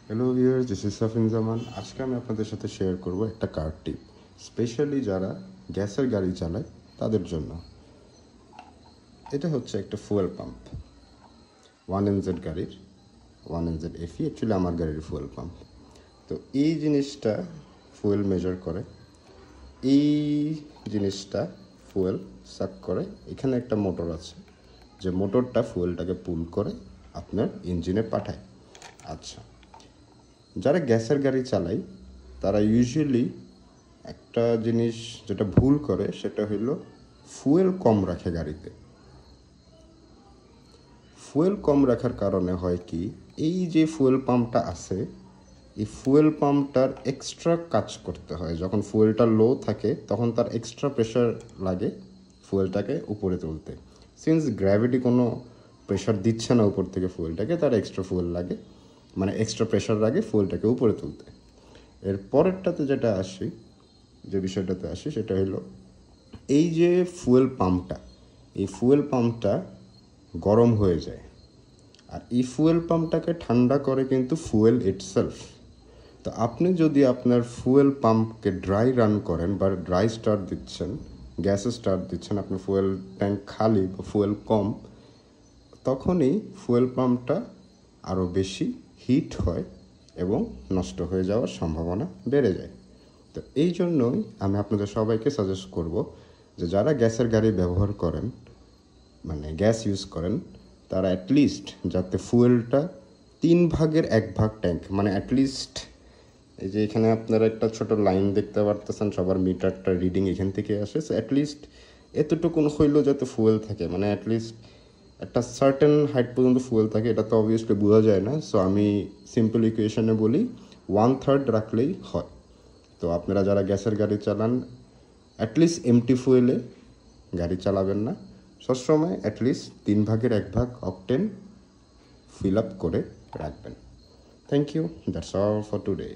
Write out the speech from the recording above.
Hello viewers, this is Safin Zaman. আজকে আমি আপনাদের সাথে শেয়ার করব একটা কার টিপ, স্পেশালি যারা গ্যাসের গাড়ি চালায় তাদের জন্য। এটা হচ্ছে একটা ফুয়েল পাম্প, 1NZ গাড়ির, 1NZ FE, অ্যাকচুয়ালি আমার গাড়ির ফুয়েল পাম্প। তো এই জিনিসটা ফুয়েল মেজার করে, এই জিনিসটা ফুয়েল সাক করে। এখানে একটা মোটর আছে, যে মোটরটা ফুয়েলটাকে পুল করে আপনার ইঞ্জিনে পাঠায়। আচ্ছা, যারা গ্যাসের গাড়ি চালায় তারা ইউজুয়ালি একটা জিনিস যেটা ভুল করে সেটা হলো ফুয়েল কম রাখে গাড়িতে। ফুয়েল কম রাখার কারণে হয় কি, এই যে ফুয়েল পাম্পটা আছে, এই ফুয়েল পাম্পটার এক্সট্রা কাজ করতে হয়। যখন ফুয়েলটা লো থাকে তখন তার এক্সট্রা প্রেশার লাগে ফুয়েলটাকে উপরে তুলতে। সিন্স গ্র্যাভিটি কোনো প্রেশার দিচ্ছে না উপর থেকে ফুয়েলটাকে, তার এক্সট্রা ফুয়েল লাগে, মানে এক্সট্রা প্রেশার লাগে ফুয়েলটাকে উপরে তুলতে। এর পরেরটাতে যেটা আসি, যে বিষয়টাতে আসি সেটা হলো এই যে ফুয়েল পাম্পটা, এই ফুয়েল পাম্পটা গরম হয়ে যায়। আর এই ফুয়েল পাম্পটাকে ঠান্ডা করে কিন্তু ফুয়েল ইটসেলফ। তো আপনি যদি আপনার ফুয়েল পাম্পকে ড্রাই রান করেন বা ড্রাই স্টার্ট দিচ্ছেন, গ্যাসে স্টার্ট দিচ্ছেন, আপনার ফুয়েল ট্যাঙ্ক খালি বা ফুয়েল কম, তখনই ফুয়েল পাম্পটা আরও বেশি হিট হয় এবং নষ্ট হয়ে যাওয়ার সম্ভাবনা বেড়ে যায়। তো এই জন্যই আমি আপনাদের সবাইকে সাজেস্ট করব যে যারা গ্যাসের গাড়ি ব্যবহার করেন, মানে গ্যাস ইউজ করেন, তারা অ্যাটলিস্ট যাতে ফুয়েলটা 1/3 ট্যাঙ্ক, মানে অ্যাটলিস্ট এই যে এখানে আপনারা একটা ছোট লাইন দেখতে পারতেছেন, সবার মিটারটা রিডিং এখান থেকে আসে। সো অ্যাটলিস্ট এতটুকুন হইলেও যাতে ফুয়েল থাকে, মানে অ্যাটলিস্ট একটা সার্টেন হাইট পর্যন্ত ফুয়েল থাকে। এটা তো অবভিয়াসলি বোঝা যায় না, সো আমি সিম্পল ইকুয়েশনে বলি 1/3 রাখলেই হয়। তো আপনারা যারা গ্যাসের গাড়ি চালান, অ্যাটলিস্ট এমটি ফুয়েলে গাড়ি চালাবেন না, সবসময় অ্যাটলিস্ট 1/3 অকটেন ফিল আপ করে রাখবেন। Thank you, that's all for today.